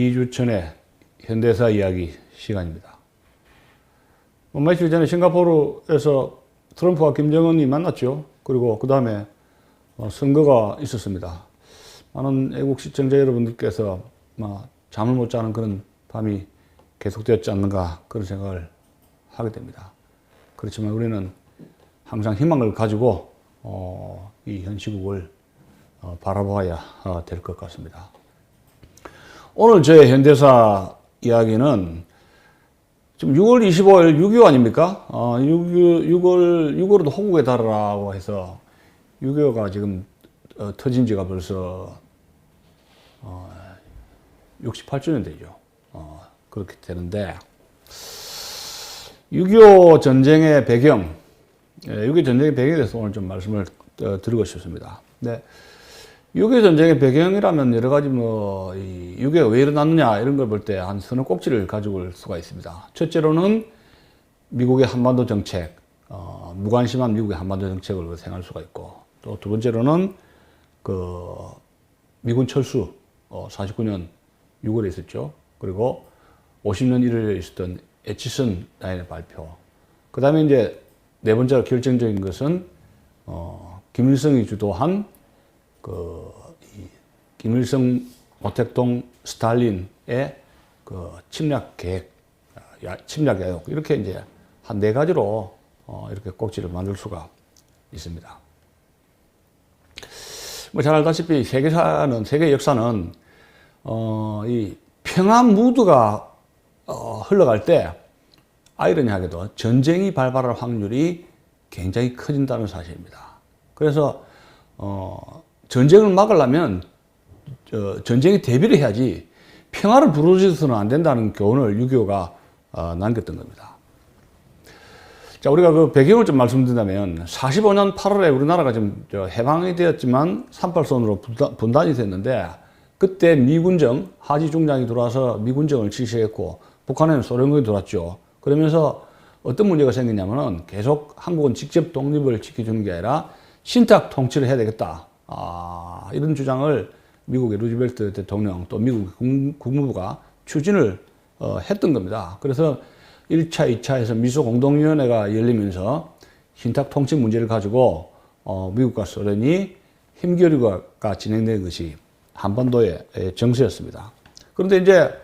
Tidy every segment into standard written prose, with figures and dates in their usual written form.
이주천의 현대사 이야기 시간입니다. 며칠 전에 싱가포르에서 트럼프와 김정은이 만났죠. 그리고 그 다음에 선거가 있었습니다. 많은 애국 시청자 여러분들께서 잠을 못 자는 그런 밤이 계속되었지 않는가 그런 생각을 하게 됩니다. 그렇지만 우리는 항상 희망을 가지고 이 현 시국을 바라봐야 될 것 같습니다. 오늘 저의 현대사 이야기는 지금 6월 25일 6.25 아닙니까? 6월에도 호국의 달이라고 해서 6.25가 지금 터진 지가 벌써 68주년 되죠. 그렇게 되는데 6.25 전쟁의 배경, 6.25 전쟁의 배경에 대해서 오늘 좀 말씀을 드리고 싶습니다. 네. 6.25 전쟁의 배경이라면 여러 가지 이 6.25가 왜 일어났느냐 이런 걸 볼 때 한 서너 꼭지를 가지고 올 수가 있습니다. 첫째로는 미국의 한반도 정책, 무관심한 미국의 한반도 정책을 생각할 수가 있고, 또 두 번째로는 미군 철수, 49년 6월에 있었죠. 그리고 50년 1월에 있었던 에치슨 라인의 발표. 그 다음에 이제 네 번째로 결정적인 것은, 김일성이 주도한 김일성, 모택동, 스탈린의 침략 계획, 침략 야욕, 이렇게 이제 한 네 가지로 이렇게 꼭지를 만들 수가 있습니다. 잘 알다시피 세계 역사는, 이 평화 무드가 흘러갈 때 아이러니하게도 전쟁이 발발할 확률이 굉장히 커진다는 사실입니다. 그래서, 전쟁을 막으려면 전쟁에 대비를 해야지 평화를 부르짖어서는 안 된다는 교훈을 6.25가 남겼던 겁니다. 자, 우리가 그 배경을 좀 말씀드린다면 45년 8월에 우리나라가 좀 해방이 되었지만 38선으로 분단이 됐는데, 그때 미군정, 하지 중장이 들어와서 미군정을 지시했고 북한에는 소련군이 들어왔죠. 그러면서 어떤 문제가 생겼냐면은 계속 한국은 직접 독립을 지켜주는 게 아니라 신탁 통치를 해야 되겠다. 이런 주장을 미국의 루즈벨트 대통령 또 미국 국무부가 추진을 했던 겁니다. 그래서 1차, 2차에서 미소공동위원회가 열리면서 신탁 통치 문제를 가지고 미국과 소련이 힘겨루기가 진행된 것이 한반도의 정세였습니다. 그런데 이제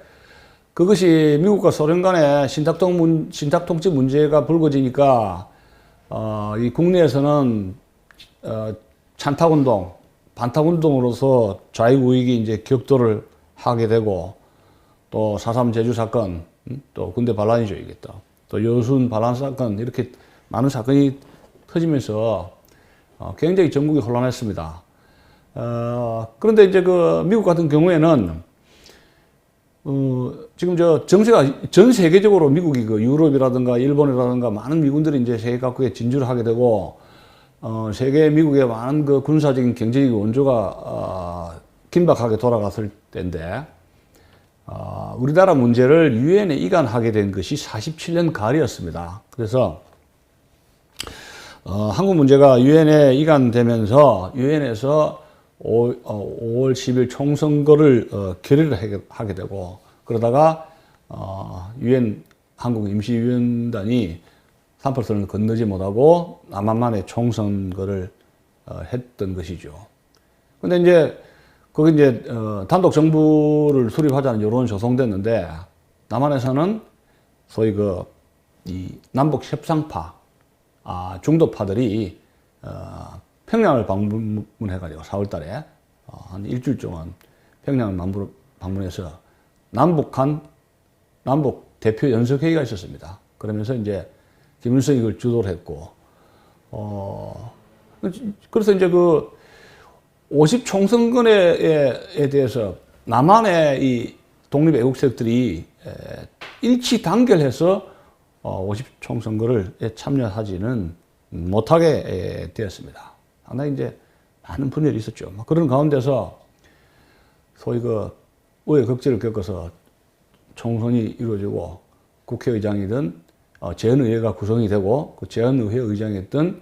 그것이 미국과 소련 간의 신탁 통치 문제가 불거지니까 이 국내에서는 찬탁운동, 반탁운동으로서 좌익우익이 이제 격돌을 하게 되고, 또 4.3 제주 사건, 또 군대 반란이죠, 이게 또 여순 반란 사건, 이렇게 많은 사건이 터지면서 굉장히 전국이 혼란했습니다. 그런데 이제 미국 같은 경우에는 지금 정세가 전 세계적으로 미국이 유럽이라든가 일본이라든가 많은 미군들이 이제 세계 각국에 진주를 하게 되고, 세계 미국의 많은 군사적인 경제적인 원조가 긴박하게 돌아갔을 때인데, 우리나라 문제를 유엔에 이관하게 된 것이 47년 가을이었습니다. 그래서 한국 문제가 유엔에 이관되면서 유엔에서 5월 10일 총선거를 결의를 하게 되고, 그러다가 유엔 한국 임시위원단이 38선을 건너지 못하고 남한만의 총선거를 했던 것이죠. 근데 이제 거기 이제 단독 정부를 수립하자는 여론이 조성됐는데, 남한에서는 소위 이 남북 협상파, 중도파들이 평양을 방문해가지고 4월달에 한 일주일 동안 평양을 방문해서 남북 대표 연석회의가 있었습니다. 그러면서 이제 김일성이 이걸 주도를 했고, 그래서 이제 50 총선거에 대해서 남한의 이 독립 애국 세력들이 일치 단결해서 50 총선거를 참여하지는 못하게 되었습니다. 상당히 이제 많은 분열이 있었죠. 그런 가운데서 소위 우여곡절을 겪어서 총선이 이루어지고 국회의장이든 제헌의회가 구성이 되고, 그 제헌의회 의장이었던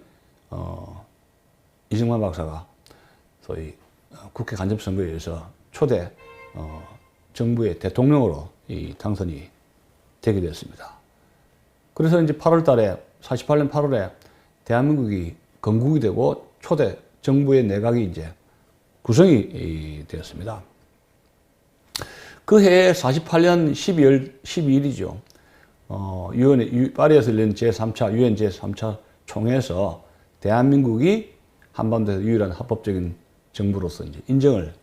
이승만 박사가 소위 국회 간접선거에 의해서 초대 정부의 대통령으로 당선이 되게 됐습니다. 그래서 이제 8월 달에, 48년 8월에 대한민국이 건국이 되고 초대 정부의 내각이 이제 구성이 되었습니다. 그 해에 48년 12월 12일이죠. 파리에서 열린 제3차, 유엔 제3차 총회에서 대한민국이 한반도에서 유일한 합법적인 정부로서 이제 인정을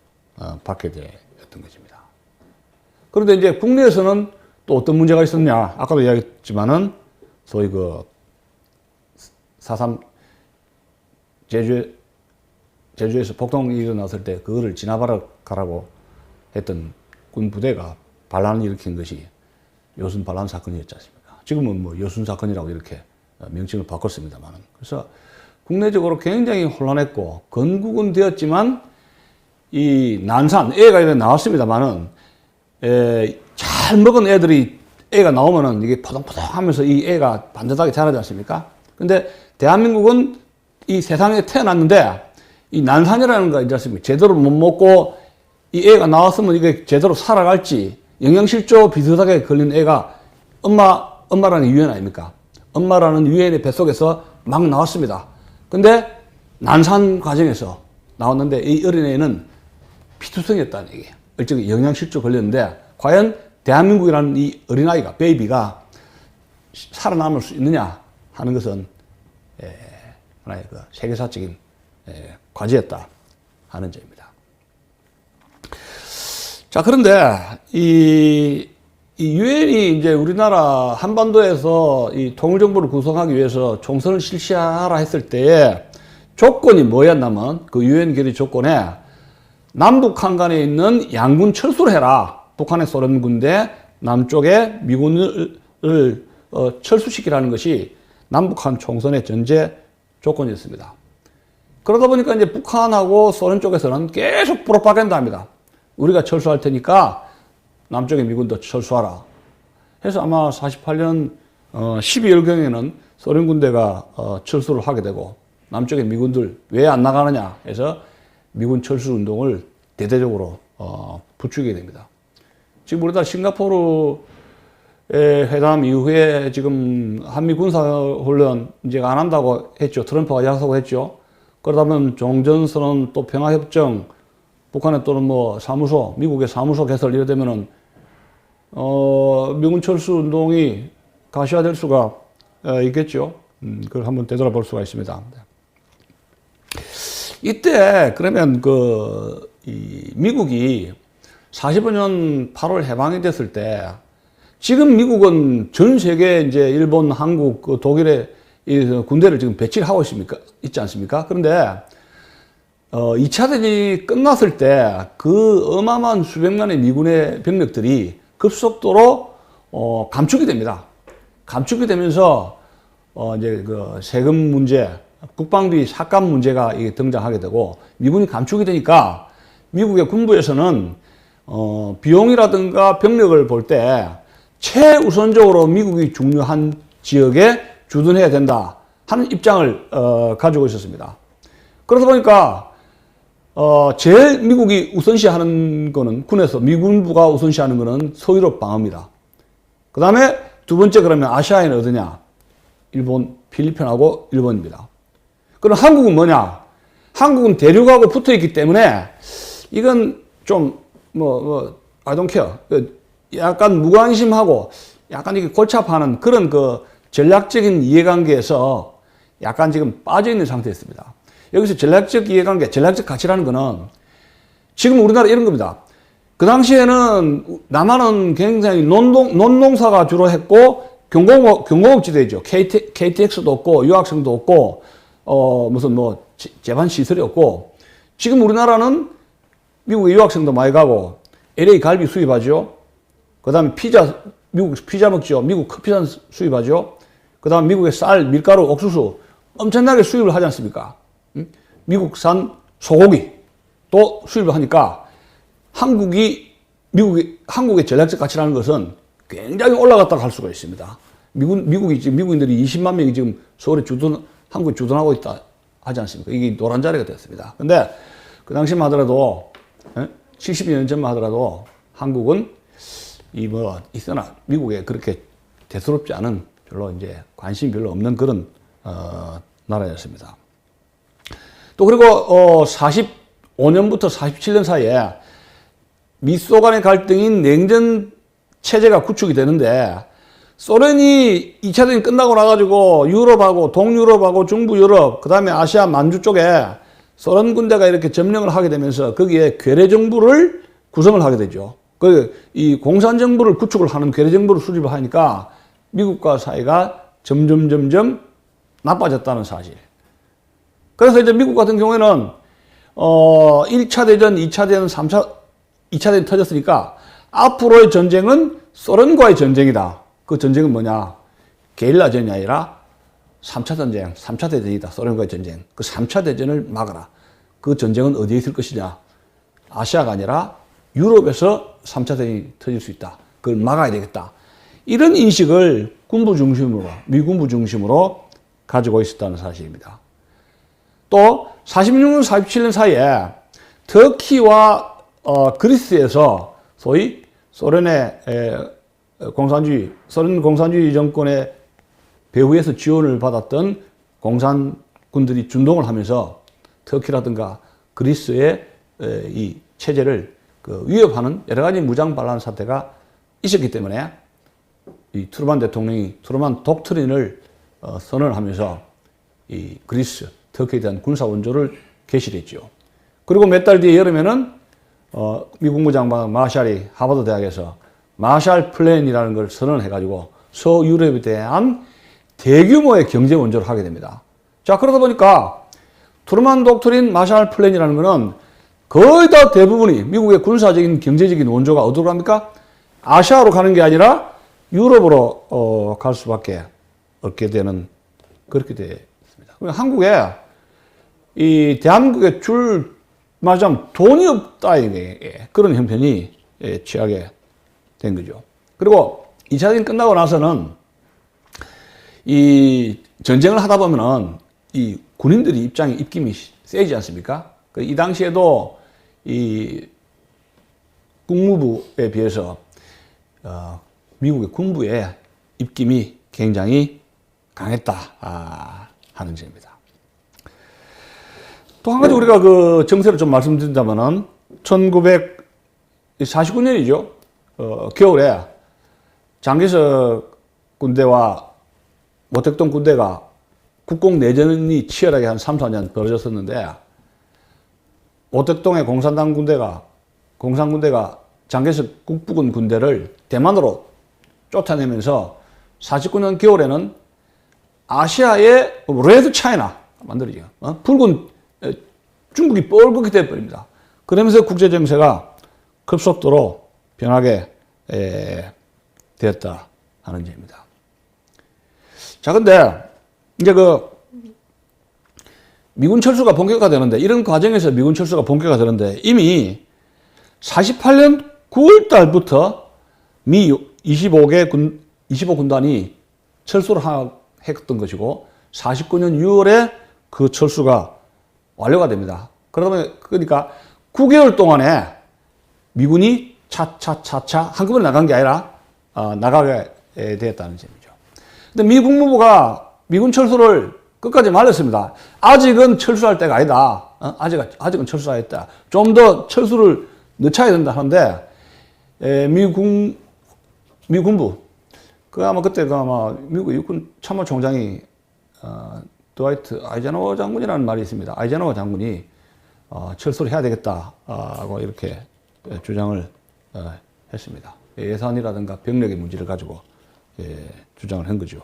받게 되었던 것입니다. 그런데 이제 국내에서는 또 어떤 문제가 있었냐. 아까도 이야기했지만은 소위 그 4.3 제주에서 폭동이 일어났을 때 그거를 진압하라고 했던 군 부대가 반란을 일으킨 것이 여순 반란 사건이었지 않습니까? 지금은 뭐 여순 사건이라고 이렇게 명칭을 바꿨습니다만. 그래서 국내적으로 굉장히 혼란했고, 건국은 되었지만 이 난산, 애가 나왔습니다만은 잘 먹은 애가 나오면은 이게 포동포동 하면서 이 애가 반듯하게 자라지 않습니까? 근데 대한민국은 이 세상에 태어났는데 이 난산이라는 거 있지 않습니까? 제대로 못 먹고 이 애가 나왔으면 이게 제대로 살아갈지 영양실조 비슷하게 걸린 애가 엄마라는 유엔 아닙니까? 엄마라는 유엔의 뱃속에서 막 나왔습니다. 근데 난산 과정에서 나왔는데 이 어린애는 피투성이었다는 얘기예요. 일종의 영양실조 걸렸는데 과연 대한민국이라는 이 어린아이가, 베이비가 살아남을 수 있느냐 하는 것은 하나의 그 세계사적인 과제였다 하는 점입니다. 자, 그런데 이 유엔이 이제 우리나라 한반도에서 이 통일정부를 구성하기 위해서 총선을 실시하라 했을 때에 조건이 뭐였냐면 그 유엔 결의 조건에 남북 한간에 있는 양군 철수를 해라. 북한의 소련 군대, 남쪽에 미군을 철수시키라는 것이 남북한 총선의 전제 조건이었습니다. 그러다 보니까 이제 북한하고 소련 쪽에서는 계속 프로파간다 합니다. 우리가 철수할 테니까 남쪽의 미군도 철수하라. 해서 아마 48년 12월경에는 소련 군대가 철수를 하게 되고 남쪽의 미군들 왜 안 나가느냐 해서 미군 철수 운동을 대대적으로 부추기게 됩니다. 지금 우리나라 싱가포르의 회담 이후에 지금 한미 군사훈련 이제 안 한다고 했죠. 트럼프가 약속을 했죠. 그러다 보면 종전선언 또 평화협정, 북한의 또는 뭐 사무소, 미국의 사무소 개설 이래 되면은 미군 철수 운동이 가시화될 수가 있겠죠. 그걸 한번 되돌아볼 수가 있습니다. 이때 그러면 미국이 45년 8월 해방이 됐을 때 지금 미국은 전 세계 이제 일본, 한국, 독일의 군대를 지금 배치를 하고 있지 않습니까? 그런데 2차 대전이 끝났을 때 그 어마어마한 수백만의 미군의 병력들이 급속도로 감축이 됩니다. 감축이 되면서 이제 그 세금 문제, 국방비 삭감 문제가 등장하게 되고 미군이 감축이 되니까 미국의 군부에서는 비용이라든가 병력을 볼 때 최우선적으로 미국이 중요한 지역에 주둔해야 된다 하는 입장을 가지고 있었습니다. 그러다 보니까 제일 미국이 우선시하는 거는 군에서 미군부가 우선시하는 거는 서유럽 방어입니다. 그 다음에 두 번째 그러면 아시아에는 어디냐? 일본, 필리핀하고 일본입니다. 그럼 한국은 뭐냐? 한국은 대륙하고 붙어 있기 때문에 이건 좀 I don't care. 약간 무관심하고 약간 이게 골치아파하는 그런 그 전략적인 이해관계에서 약간 지금 빠져 있는 상태였습니다. 여기서 전략적 이해관계, 전략적 가치라는 거는 지금 우리나라 이런 겁니다. 그 당시에는 남한은 굉장히 논농사가 주로 했고 경공업지대죠. KTX도 없고 유학생도 없고 무슨 제반 시설이 없고 지금 우리나라는 미국에 유학생도 많이 가고 LA 갈비 수입하죠. 그 다음에 미국 피자 먹죠. 미국 커피산 수입하죠. 그 다음 미국의 쌀, 밀가루, 옥수수 엄청나게 수입을 하지 않습니까? 미국산 소고기 또 수입을 하니까 한국의 전략적 가치라는 것은 굉장히 올라갔다 갈 수가 있습니다. 미국인들이 20만 명이 지금 서울에 한국에 주둔하고 있다 하지 않습니까? 이게 노란 자리가 됐습니다. 근데 그 당시만 하더라도 70년 전만 하더라도 한국은 있으나 미국에 그렇게 대수롭지 않은 별로 이제 관심이 별로 없는 그런 나라였습니다. 또 그리고 45년부터 47년 사이에 미소 간의 갈등인 냉전 체제가 구축이 되는데 소련이 2차 대전이 끝나고 나가지고 유럽하고 동유럽하고 중부 유럽 그 다음에 아시아 만주 쪽에 소련 군대가 이렇게 점령을 하게 되면서 거기에 괴뢰 정부를 구성을 하게 되죠. 이 공산 정부를 구축을 하는 괴뢰 정부를 수립을 하니까 미국과 사이가 점점 나빠졌다는 사실. 그래서 이제 미국 같은 경우에는 1차 대전, 2차 대전, 2차 대전이 터졌으니까 앞으로의 전쟁은 소련과의 전쟁이다. 그 전쟁은 뭐냐? 게릴라전이 아니라 3차 전쟁, 3차 대전이다. 소련과의 전쟁. 그 3차 대전을 막아라. 그 전쟁은 어디에 있을 것이냐? 아시아가 아니라 유럽에서 3차 대전이 터질 수 있다. 그걸 막아야 되겠다. 이런 인식을 군부 중심으로, 미군부 중심으로 가지고 있었다는 사실입니다. 또 46년, 47년 사이에 터키와 그리스에서 소위 소련의 소련 공산주의 정권의 배후에서 지원을 받았던 공산군들이 준동을 하면서 터키라든가 그리스의 이 체제를 위협하는 여러 가지 무장 반란 사태가 있었기 때문에 이 트루만 대통령이 트루만 독트린을 선언을 하면서 이 그리스, 터키에 대한 군사 원조를 개시를 했죠. 그리고 몇 달 뒤에 여름에는 미 국무장관 마샬이 하버드 대학에서 마샬 플랜이라는 걸 선언을 해가지고 서유럽에 대한 대규모의 경제 원조를 하게 됩니다. 자, 그러다 보니까 트루만 독트린 마샬 플랜이라는 거는 거의 다 대부분이 미국의 군사적인 경제적인 원조가 어디로 갑니까? 아시아로 가는 게 아니라 유럽으로 갈 수밖에 없게 되는 그렇게 됐습니다. 한국에 이 대한민국에 말하자면 돈이 없다 이게 그런 형편이 취하게 된 거죠. 그리고 2차 대전 끝나고 나서는 이 전쟁을 하다 보면은 이 군인들이 입김이 세지 않습니까? 이 당시에도 이 국무부에 비해서 미국의 군부의 입김이 굉장히 강했다 하는 점입니다. 또 한 가지 우리가 그 정세를 좀 말씀드린다면은 1949년이죠. 겨울에 장개석 군대와 모택동 군대가 국공내전이 치열하게 한 3, 4년 벌어졌었는데 모택동의 공산군대가 장개석 국부군 군대를 대만으로 쫓아내면서 49년 겨울에는 아시아의 레드 차이나 만들어지죠. 붉은 중국이 뻘겋게 되어버립니다. 그러면서 국제정세가 급속도로 변하게 되었다 하는 점입니다. 자, 근데 이제 미군 철수가 본격화되는데 이런 과정에서 미군 철수가 본격화되는데 이미 48년 9월 달부터 미 25군단이 철수를 했던 것이고 49년 6월에 그 철수가 완료가 됩니다. 그러니까 9개월 동안에 미군이 차차 한꺼번에 나간 게 아니라 나가게 되었다는 점이죠. 근데 미 국무부가 미군 철수를 끝까지 말렸습니다. 아직은 철수할 때가 아니다. 아직은 철수하였다. 좀 더 철수를 늦춰야 된다 하는데 미군부 그때 미국 육군 참모총장이 드와이트 아이젠하워 장군이라는 말이 있습니다. 아이젠하워 장군이 철수를 해야 되겠다고 이렇게 주장을 했습니다. 예산이라든가 병력의 문제를 가지고 주장을 한 거죠.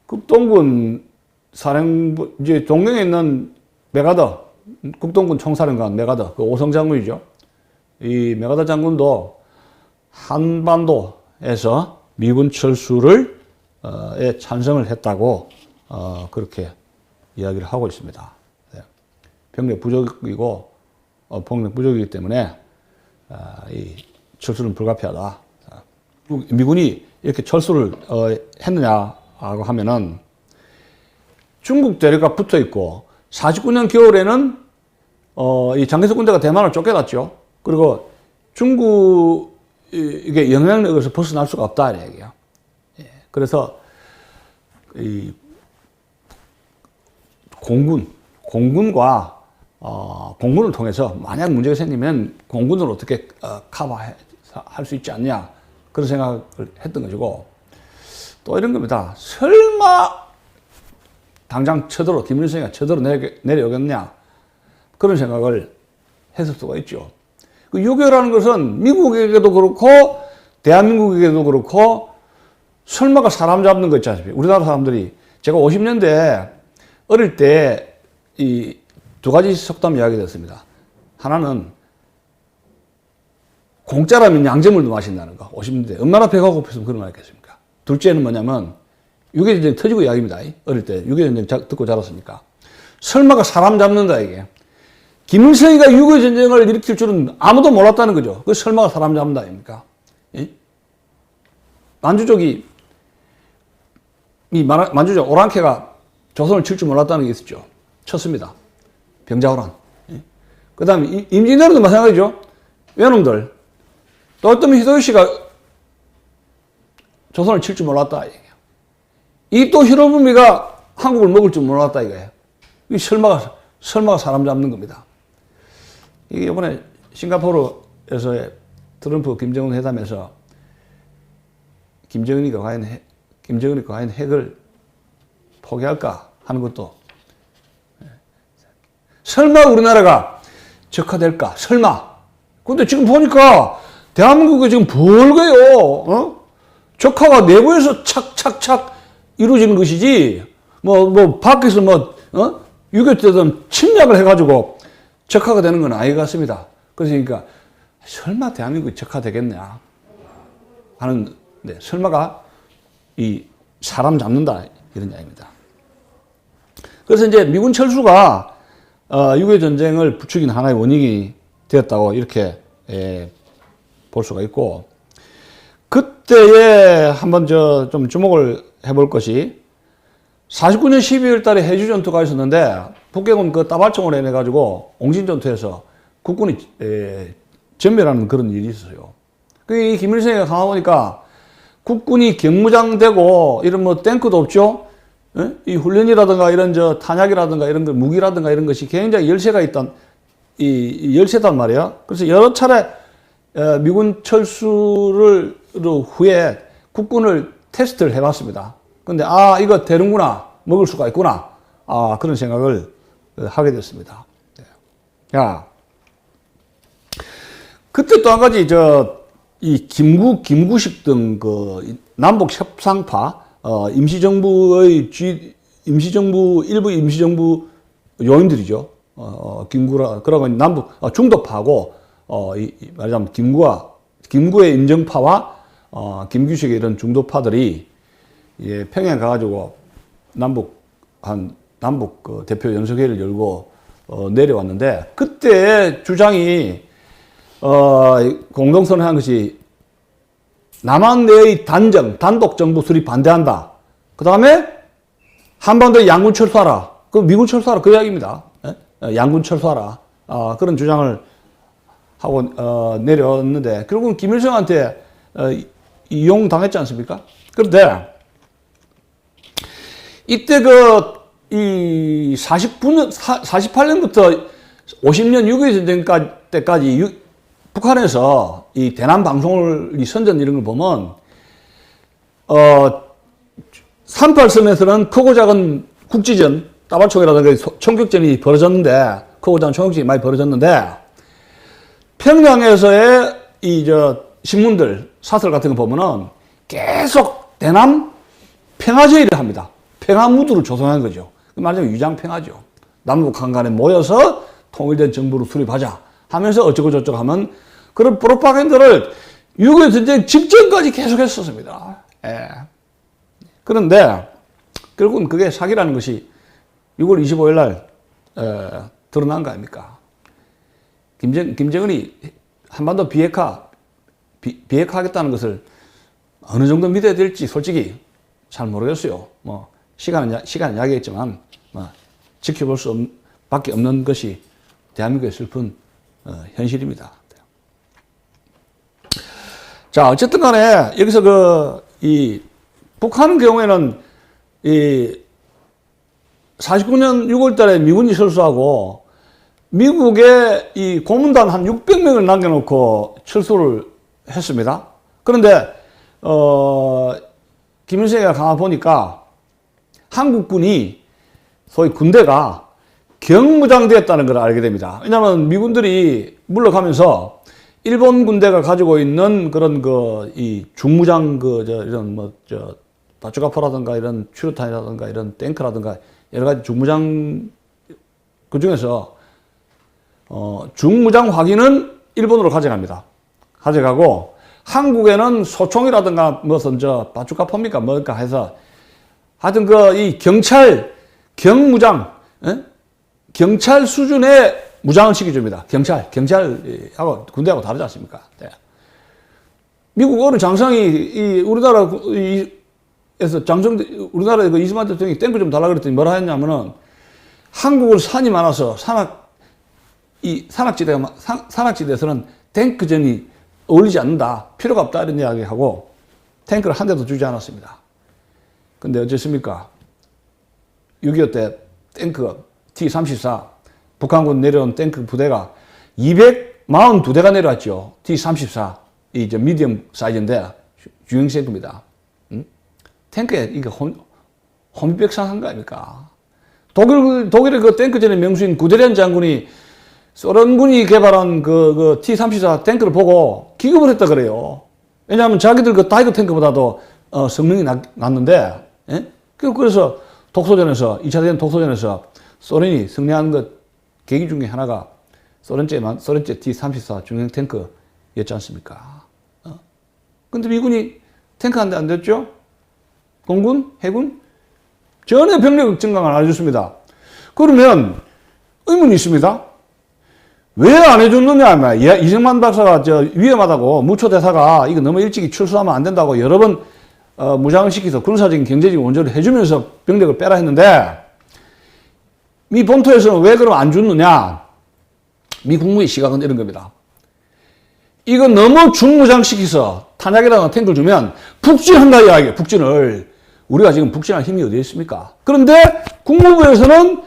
국동군 사령부 이제 동경에 있는 메가더 국동군 총사령관 메가더 그 오성 장군이죠. 이 메가더 장군도 한반도에서 미군 철수를 찬성을 했다고 그렇게 이야기를 하고 있습니다. 병력 부족이고 병력 부족이기 때문에 이 철수는 불가피하다. 미군이 이렇게 철수를 했느냐고 하면은 중국 대륙과 붙어 있고 49년 겨울에는 이 장개석 군대가 대만을 쫓겨났죠. 그리고 이게 영향력에서 벗어날 수가 없다, 이 얘기야. 예. 그래서, 이, 공군과, 공군을 통해서 만약 문제가 생기면 공군을 어떻게, 커버할 수 있지 않냐. 그런 생각을 했던 것이고, 또 이런 겁니다. 설마, 당장 김일성이가 쳐들어 내려오겠냐. 그런 생각을 했을 수가 있죠. 그 유교라는 것은 미국에게도 그렇고 대한민국에게도 그렇고 설마가 사람 잡는 거 있지 않습니까? 우리나라 사람들이 제가 50년대 어릴 때 이 두 가지 속담 이야기 됐습니다. 하나는 공짜라면 양재물도 마신다는 거. 50년대 얼마나 배가 고팠으면 그런 거 했겠습니까? 둘째는 뭐냐면 6.25전쟁 터지고 이야기입니다. 어릴 때 6.25전쟁 듣고 자랐으니까. 설마가 사람 잡는다 이게. 김일성이가 6.25전쟁을 일으킬 줄은 아무도 몰랐다는 거죠. 그 설마가 사람 잡는다 아닙니까? 예? 만주족 오랑캐가 조선을 칠 줄 몰랐다는 게 있었죠. 쳤습니다. 병자호란. 예? 그 다음에 임진왜란도 마찬가지죠. 외놈들. 또어떤 히토요시가 조선을 칠 줄 몰랐다. 이 또 히로부미가 한국을 먹을 줄 몰랐다 이거예요. 이 설마가 사람 잡는 겁니다. 이게 이번에 싱가포르에서의 트럼프 김정은 회담에서 김정은이가 과연 핵을 포기할까 하는 것도 설마 우리나라가 적화될까? 설마. 근데 지금 보니까 대한민국이 지금 벌거요. 적화가 내부에서 착착착 이루어지는 것이지 밖에서 6.25 때든 침략을 해가지고 적화가 되는 건 아닌 것 같습니다. 그러니까 설마 대한민국이 적화되겠냐 하는 설마가 이 사람 잡는다 이런 이야기입니다. 그래서 이제 미군 철수가 6.25 전쟁을 부추긴 하나의 원인이 되었다고 이렇게 볼 수가 있고, 그때에 한번 좀 주목을 해볼 것이 49년 12월 달에 해주 전투가 있었는데 북경은 그 따발총을 해내가지고 옹진 전투에서 국군이 전멸하는 그런 일이 있었어요. 이 김일성이 가만 보니까 국군이 경무장되고 이런 탱크도 없죠. 이 훈련이라든가 이런 탄약이라든가 이런 거 무기라든가 이런 것이 굉장히 열세가 있던 열세단 말이야. 그래서 여러 차례 미군 철수를 후에 국군을 테스트를 해봤습니다. 근데 이거 되는구나, 먹을 수가 있구나, 그런 생각을 하게 됐습니다. 야, 그때 또 한 가지 이 김구식 등 남북 협상파 일부 임시정부 요인들이죠. 그러고 남북 중도파하고 말하자면 김구의 임정파와 김규식의 이런 중도파들이 평양 가가지고 남북 대표 연석회의를 열고 내려왔는데, 그때 주장이 공동선언한 것이 남한 내의 단독 정부 수립 반대한다. 그 다음에 한반도에 양군 철수하라. 미군 철수하라. 그 이야기입니다. 양군 철수하라. 그런 주장을 하고 내려왔는데 결국은 김일성한테 이용당했지 않습니까? 그런데 이때 이 48년부터 50년 6.25 전쟁 때까지 북한에서 이 대남 방송을 선전 이런 걸 보면 38선에서는 크고 작은 국지전, 따발총이라든가 총격전이 벌어졌는데, 크고 작은 총격전이 많이 벌어졌는데, 평양에서의 신문들, 사설 같은 거 보면은 계속 대남 평화제의를 합니다. 평화 무드를 조성한 거죠. 말하자면 유장평화죠. 남북한 간에 모여서 통일된 정부를 수립하자 하면서 어쩌고 저쩌고 하면 그런 프로파간다를 6.25 전쟁 직전까지 계속 했었습니다. 그런데 결국은 그게 사기라는 것이 6월 25일 날 드러난 거 아닙니까? 김정은이 한반도 비핵화하겠다는 것을 어느 정도 믿어야 될지 솔직히 잘 모르겠어요. 시간은 이야기했지만 지켜볼 밖에 없는 것이 대한민국의 슬픈 현실입니다. 자, 어쨌든 간에 여기서 이 북한 경우에는 이 49년 6월 달에 미군이 철수하고 미국의 이 고문단 한 600명을 남겨놓고 철수를 했습니다. 그런데, 김일성이가 가만 보니까 한국군이 소위 군대가 경무장되었다는 걸 알게 됩니다. 왜냐하면 미군들이 물러가면서 일본 군대가 가지고 있는 그런 이 중무장 이런 다쭈가포라든가 이런 추루탄이라든가 이런 탱크라든가 여러 가지 중무장 그 중에서 중무장 확인은 일본으로 가져갑니다. 가져가고 한국에는 소총이라든가 무슨 바쭈카포입니까 뭐니까 해서 하여튼 이 경무장 경찰 수준의 무장을 시켜줍니다. 경찰하고 군대하고 다르지 않습니까? 네. 미국 어느 장성이 우리나라에서 우리나라의 이승만 대통령이 탱크 좀 달라 그랬더니 뭐라 했냐면은 한국은 산이 많아서 산악지대에서는 탱크전이 어울리지 않는다. 필요가 없다. 이런 이야기하고 탱크를 한 대도 주지 않았습니다. 근데 어쨌습니까? 6.25 때 탱크 T-34 북한군 내려온 탱크 부대가 242대가 내려왔죠. T-34 미디엄 사이즈인데 주행탱크입니다. 탱크에 이게 혼비백산한 거 아닙니까? 독일의 그 탱크전의 명수인 구데리안 장군이 소련군이 개발한 그 T-34 탱크를 보고 기겁을 했다 그래요. 왜냐하면 자기들 그 타이거 탱크보다도 성능이 낮는데, 예? 그래서 2차 대전 독소전에서 소련이 승리한 것 계기 중에 하나가 소련제 T-34 중형 탱크였지 않습니까? 근데 미군이 탱크 한 대 안 됐죠? 공군? 해군? 전혀 병력 증강을 안 해줬습니다. 그러면 의문이 있습니다. 왜 안 해줬느냐? 이승만 박사가 위험하다고 무초대사가 이거 너무 일찍이 출소하면 안 된다고 여러 번 무장을 시켜서 군사적인 경제적인 원조를 해주면서 병력을 빼라 했는데 미 본토에서는 왜 그럼 안 줬느냐? 미 국무의 시각은 이런 겁니다. 이거 너무 중무장시켜서 탄약이라는 탱크를 주면 북진한다 이야기예요. 북진을. 우리가 지금 북진할 힘이 어디에 있습니까? 그런데 국무부에서는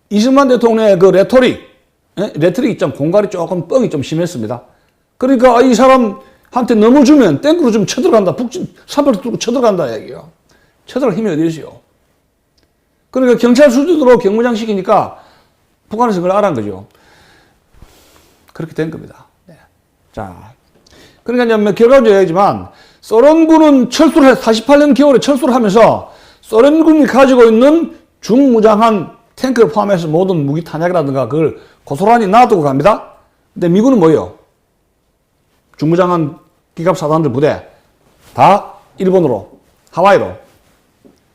이승만 대통령의 그 레토릭이 좀 공갈이 조금 뻥이 좀 심했습니다. 그러니까 이 사람한테 너무 주면 탱크로 좀 쳐들어간다. 북진 사발을 뚫고 쳐들어간다 이야기예요. 쳐들어갈 힘이 어디 있어요? 그러니까 경찰 수준으로 경무장 시키니까 북한에서 그걸 알아낸 거죠. 그렇게 된 겁니다. 네. 자, 그러니까 이제 결과적으로 얘기지만 소련군은 48년 겨울에 철수를 하면서 소련군이 가지고 있는 중무장한 탱크를 포함해서 모든 무기 탄약이라든가 그걸 고스란히 놔두고 갑니다. 근데 미군은 뭐예요? 중무장한 기갑사단들 부대 다 일본으로, 하와이로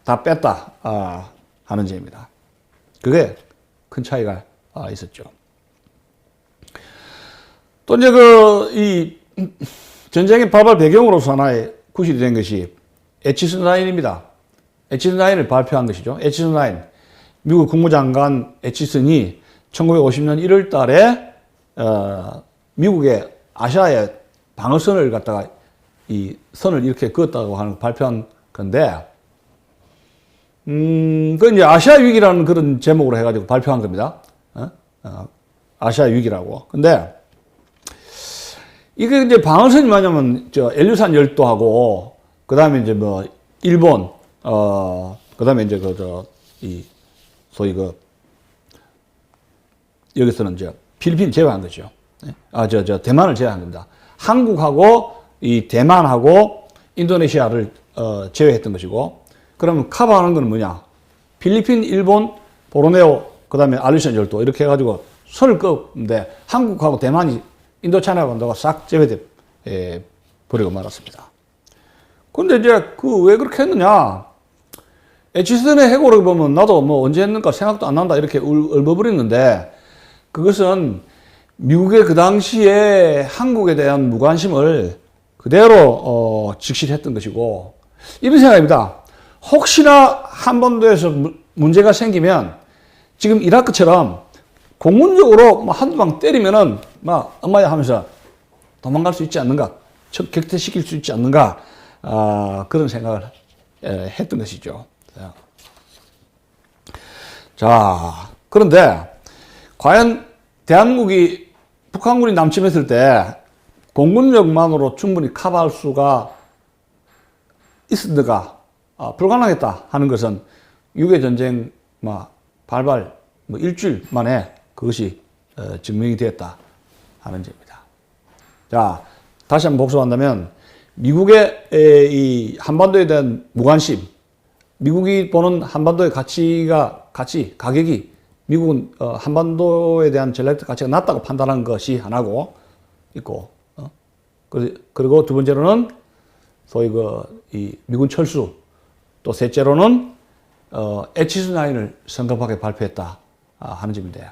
다 뺐다 하는 점입니다. 그게 큰 차이가 있었죠. 또 이제 이 전쟁의 발발 배경으로서 하나의 구실이 된 것이 에치슨 라인입니다. 에치슨 라인을 발표한 것이죠. 에치슨 라인. 미국 국무장관 에치슨이 1950년 1월 달에 미국의 아시아의 방어선을 갖다가 이 선을 이렇게 그었다고 하는 발표한 건데, 그 이제 아시아 위기라는 그런 제목으로 해가지고 발표한 겁니다. 아시아 위기라고. 근데 이게 이제 방어선이 뭐냐면 엘류산 열도하고 그다음에 이제 일본 그다음에 이제 소위 여기서는 필리핀 제외한 거죠. 대만을 제외한 겁니다. 한국하고 이 대만하고 인도네시아를 제외했던 것이고, 그러면 커버하는 건 뭐냐? 필리핀, 일본, 보르네오, 그다음에 알루시안 열도 이렇게 해가지고 선을 끄는데 한국하고 대만이 인도차이나 반도가 싹 제외돼 버리고 말았습니다. 근데 이제 왜 그렇게 했느냐? 에치슨의 해고를 보면 나도 언제 했는가 생각도 안 난다 이렇게 얼버무렸는데, 그것은 미국의 그 당시에 한국에 대한 무관심을 그대로 직시했던 것이고, 이런 생각입니다. 혹시나 한반도에서 문제가 생기면 지금 이라크처럼 공군적으로 한두 방 때리면은 엄마야 하면서 도망갈 수 있지 않는가? 격퇴시킬 수 있지 않는가, 그런 생각을 했던 것이죠. 자, 그런데 과연 대한민국이 북한군이 남침했을 때 공군력만으로 충분히 커버할 수가 있었는가, 불가능했다 하는 것은 6.25 전쟁 발발 일주일 만에 그것이 증명이 되었다 하는 점입니다. 자, 다시 한번 복습한다면 미국의 이 한반도에 대한 무관심, 미국이 보는 한반도의 가격이 미국은 한반도에 대한 전략적 가치가 낮다고 판단한 것이 하나고 있고, 그리고 두 번째로는 소위 이 미군 철수, 또 셋째로는 H-9을 성급하게 발표했다 하는 점인데,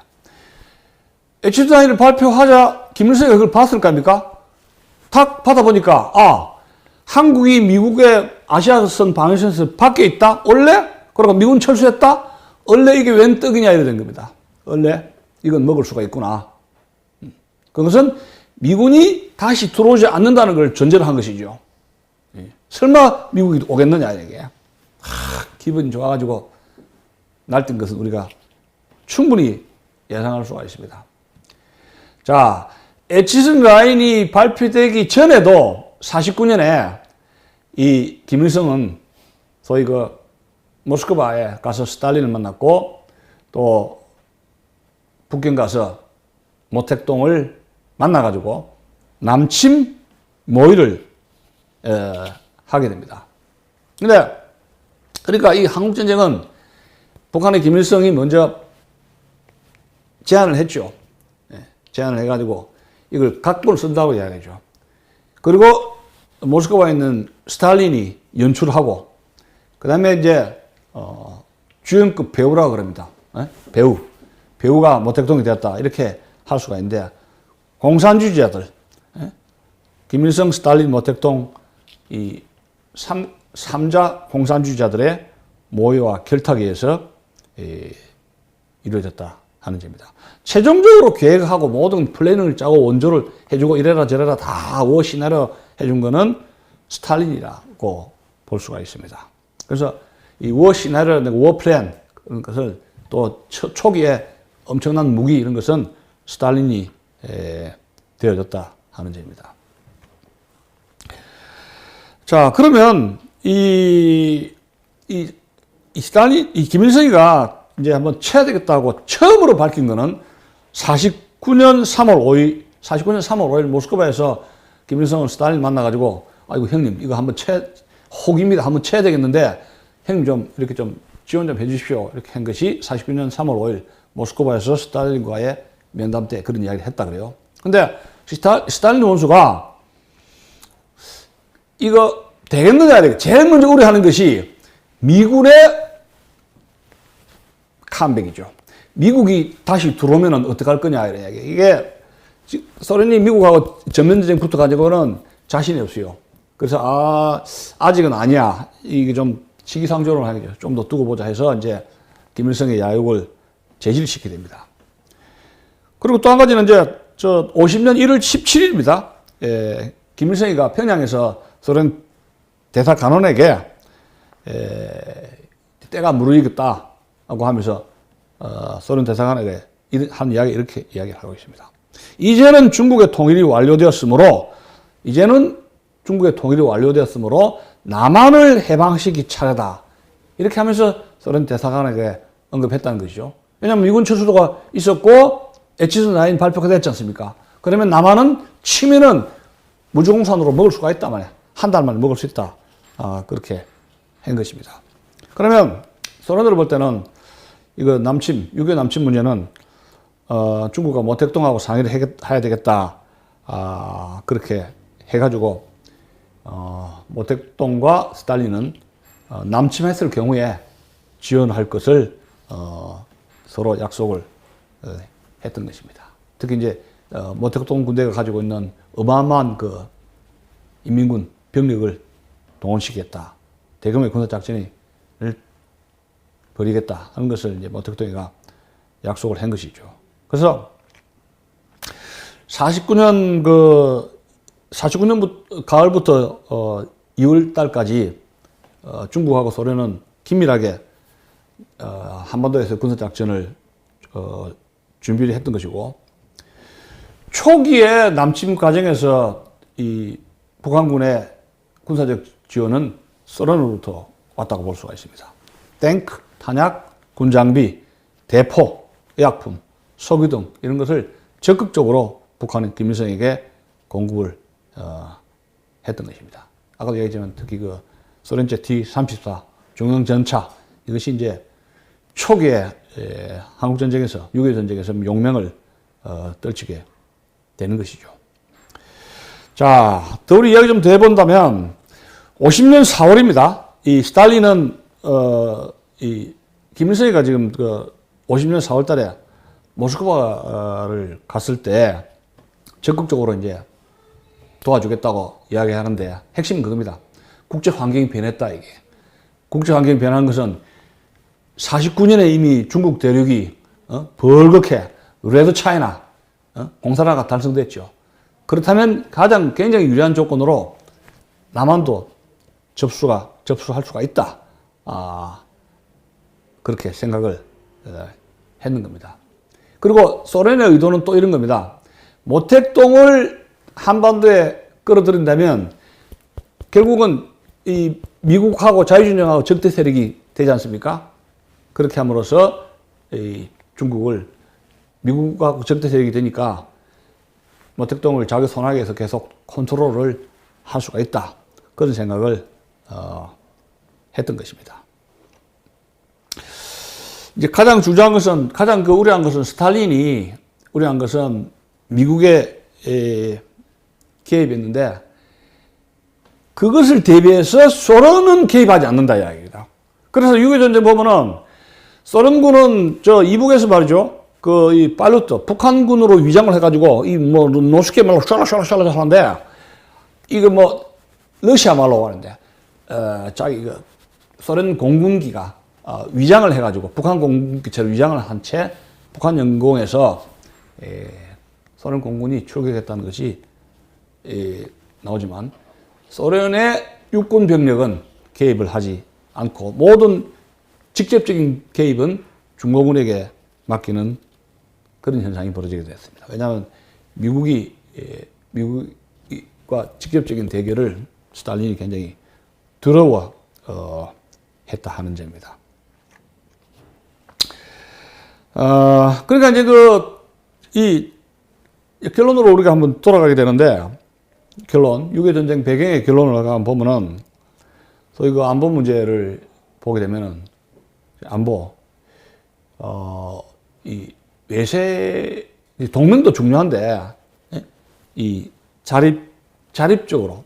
H-9을 발표하자 김일성이 그걸 봤을 겁니까? 탁 받아보니까 한국이 미국의 아시아선 방위선에서 밖에 있다? 원래? 그리고 미군 철수했다? 원래 이게 웬 떡이냐 이래 된 겁니다. 원래 이건 먹을 수가 있구나. 그것은 미군이 다시 들어오지 않는다는 걸 전제로 한 것이죠. 설마 미국이 오겠느냐 이게. 기분이 좋아가지고 날뛴 것은 우리가 충분히 예상할 수가 있습니다. 자, 에치슨 라인이 발표되기 전에도 49년에 이 김일성은 소위 모스크바에 가서 스탈린을 만났고, 또 북경 가서 모택동을 만나가지고 남침 모의를 하게 됩니다. 그러니까 이 한국전쟁은 북한의 김일성이 먼저 제안을 했죠. 제안을 해가지고 이걸 각본을 쓴다고 이야기하죠. 그리고 모스크바에 있는 스탈린이 연출하고, 그 다음에 이제 주연급 배우라고 그럽니다. 배우가 모택동이 되었다 이렇게 할 수가 있는데, 공산주의자들, 김일성, 스탈린, 모택동 이 3자 공산주의자들의 모의와 결탁에 의해서 이루어졌다 하는 점입니다. 최종적으로 계획하고 모든 플랜을 짜고 원조를 해주고 이래라 저래라 다 워 시나리오 해준 거는 스탈린이라고 볼 수가 있습니다. 그래서 이 워 시나리오, 워 플랜 그런 것을 또 초기에 엄청난 무기 이런 것은 스탈린이 되어졌다 하는 점입니다. 자, 그러면 이 김일성이가 이제 한번 쳐야 되겠다고 처음으로 밝힌 거는 49년 3월 5일 모스크바에서 김일성은 스탈린 만나가지고, 아이고 형님 이거 한번 혹입니다. 한번 쳐야 되겠는데 형님 좀 이렇게 좀 지원 좀 해주십시오. 이렇게 한 것이 49년 3월 5일 모스크바에서 스탈린과의 면담 때 그런 이야기를 했다 그래요. 근데 스탈린 원수가 이거 되겠느냐, 제일 먼저 우려하는 것이 미군의 컴백이죠. 미국이 다시 들어오면 어떡할 거냐, 이런 이야기. 이게 소련이 미국하고 전면전쟁 붙어가지고는 자신이 없어요. 그래서, 아직은 아니야. 이게 좀 시기상조를 하겠죠. 좀 더 두고 보자 해서 이제 김일성의 야욕을 제지시키게 됩니다. 그리고 또 한 가지는 이제 50년 1월 17일입니다. 김일성이가 평양에서 소련 대사 간원에게 때가 무르익었다고 하면서 소련 대사관에게 한 이야기 이렇게 이야기를 하고 있습니다. 이제는 중국의 통일이 완료되었으므로 남한을 해방시킬 차례다. 이렇게 하면서 소련 대사관에게 언급했다는 것이죠. 왜냐하면 미군 철수도가 있었고 H-9 발표가 됐지 않습니까? 그러면 남한은 치면은 무주공산으로 먹을 수가 있단 말이야. 한 달 만에 먹을 수 있다. 그렇게 한 것입니다. 그러면 소련으로 볼 때는 이거 6.25 남침 문제는 중국과 모택동하고 상의를 해야 되겠다. 그렇게 해가지고 모택동과 스탈린은 남침했을 경우에 지원할 것을 서로 약속을 했던 것입니다. 특히 이제 모택동 군대가 가지고 있는 어마어마한 그 인민군 병력을 동원시키겠다. 대규모의 군사작전을 벌이겠다 하는 것을 이제 모택동이가 약속을 한 것이죠. 그래서 49년 49년부터 가을부터 2월 달까지 중국하고 소련은 긴밀하게 한반도에서 군사작전을 준비를 했던 것이고, 초기에 남침 과정에서 이 북한군의 군사적 지원은 소련으로부터 왔다고 볼 수가 있습니다. 탱크, 탄약, 군장비, 대포, 의약품, 석유 등 이런 것을 적극적으로 북한은 김일성에게 공급을 했던 것입니다. 아까도 얘기했지만 특히 그 소련제 T-34 중형 전차, 이것이 이제 초기에 한국 전쟁에서 6.25 전쟁에서 용맹을 떨치게 되는 것이죠. 자, 더 우리 이야기 좀 더 해본다면 50년 4월입니다. 이 스탈린은 이 김일성이가 지금 그 50년 4월달에 모스크바를 갔을 때 적극적으로 이제 도와주겠다고 이야기하는데 핵심은 그겁니다. 국제 환경이 변했다, 이게. 국제 환경이 변한 것은 49년에 이미 중국 대륙이 벌겋게 레드 차이나 공산화가 달성됐죠. 그렇다면 가장 굉장히 유리한 조건으로 남한도 접수할 수가 있다. 그렇게 생각을 했는 겁니다. 그리고 소련의 의도는 또 이런 겁니다. 모택동을 한반도에 끌어들인다면 결국은 이 미국하고 자유진영하고 적대 세력이 되지 않습니까? 그렇게 함으로써 이 중국을 미국하고 적대 세력이 되니까 모택동을 자기 손아귀에서 계속 컨트롤을 할 수가 있다. 그런 생각을 했던 것입니다. 이제 가장 주저한 것은, 가장 우려한 것은 스탈린이 우려한 것은 미국의 개입이었는데, 그것을 대비해서 소련은 개입하지 않는다 이야기입니다. 그래서 6.25 전쟁 보면은 소련군은 이북에서 말이죠, 이 파일럿 북한군으로 위장을 해가지고 노스케 말로 샬라샬라 하는데, 이거 러시아 말로 하는데 자기 소련 공군기가 위장을 해가지고 북한 공군기처럼 위장을 한 채 북한 영공에서 소련 공군이 출격했다는 것이 나오지만, 소련의 육군 병력은 개입을 하지 않고 모든 직접적인 개입은 중공군에게 맡기는 그런 현상이 벌어지게 됐습니다. 왜냐하면 미국과 직접적인 대결을 스탈린이 굉장히 두려워 했다 하는 점입니다. 그러니까 이제 이 결론으로 우리가 한번 돌아가게 되는데, 결론, 6.25 전쟁 배경의 결론을 한번 보면은, 소위 그 안보 문제를 보게 되면은, 안보, 이 외세, 동맹도 중요한데, 이 자립적으로,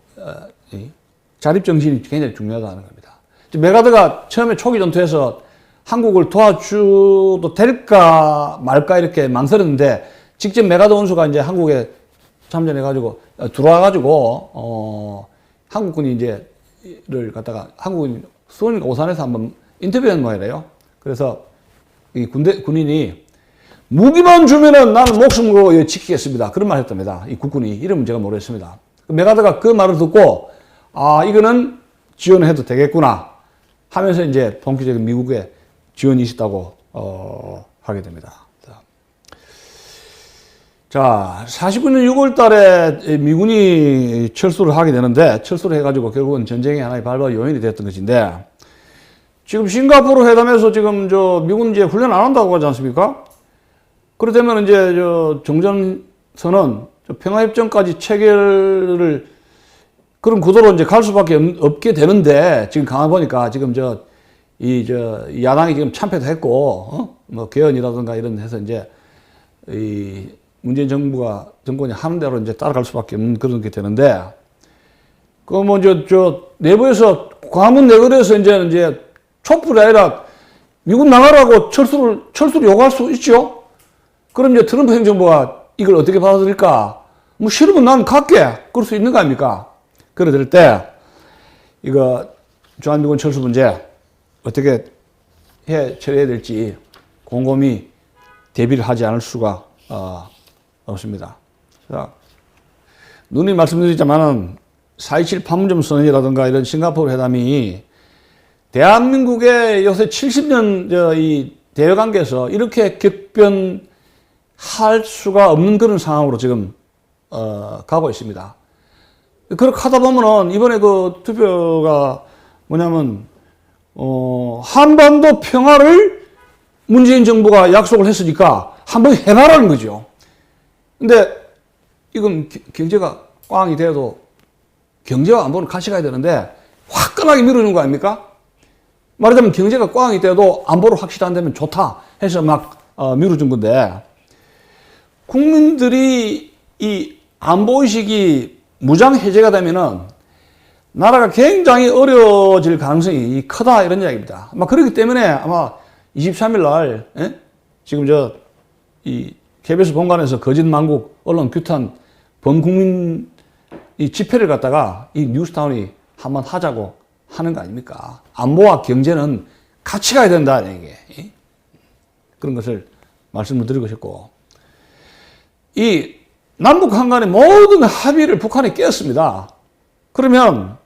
자립 정신이 굉장히 중요하다는 겁니다. 메가드가 처음에 초기 전투에서 한국을 도와줘도 될까 말까 이렇게 망설였는데, 직접 메가드 원수가 이제 한국에 참전해가지고 들어와가지고 한국군이 이제를 갖다가 한국군 수원인가 오산에서 한번 인터뷰한 모양이래요. 그래서 이 군인이 무기만 주면은 나는 목숨으로 지키겠습니다. 그런 말 했답니다. 이 국군이. 이름은 제가 모르겠습니다. 메가드가 그 말을 듣고 이거는 지원해도 되겠구나 하면서 이제 본격적인 미국의 지원이 있었다고 하게 됩니다. 자, 49년 6월 달에 미군이 철수를 하게 되는데, 철수를 해가지고 결국은 전쟁의 하나의 발발 요인이 됐던 것인데, 지금 싱가포르 회담에서 지금 미군 이제 훈련 안 한다고 하지 않습니까? 그렇다면 이제 정전선언, 평화협정까지 체결을 그런 구도로 이제 갈 수밖에 없게 되는데, 지금 가만 보니까 지금 야당이 지금 참패도 했고, 개헌이라든가 이런 해서 이제 문재인 정권이 하는 대로 이제 따라갈 수밖에 없는 그런 게 되는데, 내부에서, 광화문 내거리에서 이제 촛불이 아니라 미국 나가라고 철수를 요구할 수 있죠? 그럼 이제 트럼프 행정부가 이걸 어떻게 받아들일까? 싫으면 난 갈게. 그럴 수 있는 거 아닙니까? 그럴 때, 주한미군 철수 문제 어떻게 처리해야 될지 곰곰이 대비를 하지 않을 수가 없습니다. 자, 누누이 말씀드리자면은 4.27 판문점 선언이라든가 이런 싱가포르 회담이 대한민국의 요새 70년 이 대외 관계에서 이렇게 격변할 수가 없는 그런 상황으로 지금 가고 있습니다. 그렇게 하다 보면은 이번에 그 투표가 뭐냐면 한반도 평화를 문재인 정부가 약속을 했으니까 한번 해봐라는 거죠. 근데 이건 경제가 꽝이 돼도 경제와 안보는 같이 가야 되는데 화끈하게 미루는 거 아닙니까? 말하자면 경제가 꽝이 돼도 안보를 확실히 안 되면 좋다 해서 막 미뤄준 건데, 국민들이 이 안보의식이 무장 해제가 되면은 나라가 굉장히 어려워질 가능성이 크다 이런 이야기입니다. 아마 그렇기 때문에 아마 23일 날 지금 이 KBS 본관에서 거짓만국 언론 규탄 범국민 이 집회를 갖다가 이 뉴스타운이 한번 하자고 하는 거 아닙니까? 안보와 경제는 같이 가야 된다 이게 그런 것을 말씀을 드리고 싶고, 이 남북 한간의 모든 합의를 북한이 깼습니다. 그러면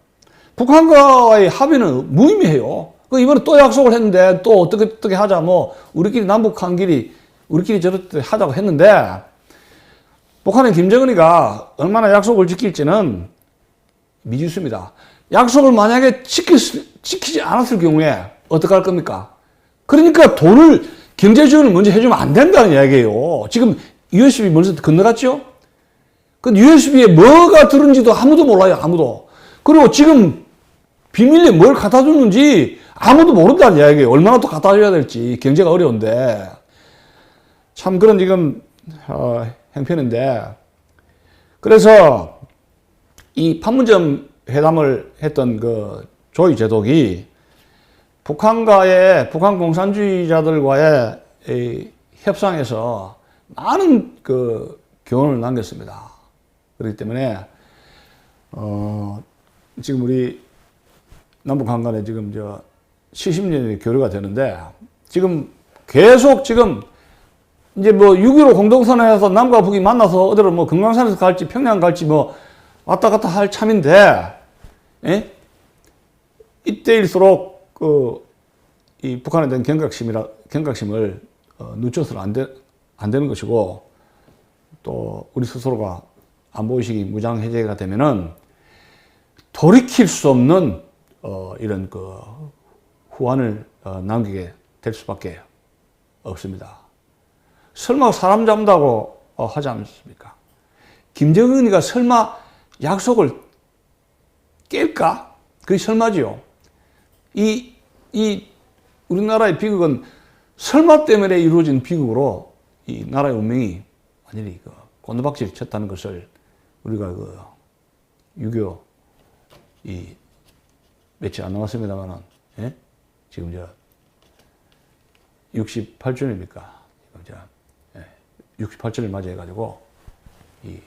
북한과의 합의는 무의미해요. 이번에 또 약속을 했는데 또 어떻게 하자, 뭐 우리끼리 남북 한끼리 우리끼리 저렇게 하자고 했는데, 북한의 김정은이가 얼마나 약속을 지킬지는 미지수입니다. 약속을 만약에 지키지 않았을 경우에 어떻게 할 겁니까? 그러니까 경제 지원을 먼저 해주면 안 된다는 이야기예요. 지금 USB 먼저 건너갔죠? 그 USB에 뭐가 들은지도 아무도 몰라요, 아무도. 그리고 지금 비밀리에 뭘 갖다 줬는지 아무도 모른다는 이야기예요. 얼마나 또 갖다 줘야 될지. 경제가 어려운데. 참 그런 지금 형편인데, 그래서 이 판문점 회담을 했던 그 조이 제독이 북한 공산주의자들과의 이 협상에서 많은 그 교훈을 남겼습니다. 그렇기 때문에 지금 우리 남북 한간에 지금 70년이 교류가 되는데, 지금 계속 지금 이제 뭐 6.15 공동선언에서 남과 북이 만나서 어디로 뭐 금강산에서 갈지 평양 갈지 뭐 왔다 갔다 할 참인데, 이때일수록 이 북한에 대한 경각심을 늦춰서는 안 되는 것이고, 또 우리 스스로가 안보의식이 무장 해제가 되면은 돌이킬 수 없는 이런 그 후환을 남기게 될 수밖에 없습니다. 설마 사람 잡는다고 하지 않습니까? 김정은이가 설마 약속을 깰까? 그게 설마지요. 이 우리나라의 비극은 설마 때문에 이루어진 비극으로 이 나라의 운명이 완전히 곤두박질 쳤다는 것을 우리가 6.25 며칠 안 남았습니다만은, 지금 68주년입니까? 68주년을 맞이해가지고 이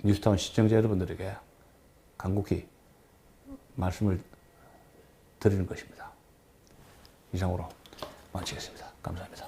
뉴스타운 시청자 여러분들에게 간곡히 말씀을 드리는 것입니다. 이상으로 마치겠습니다. 감사합니다.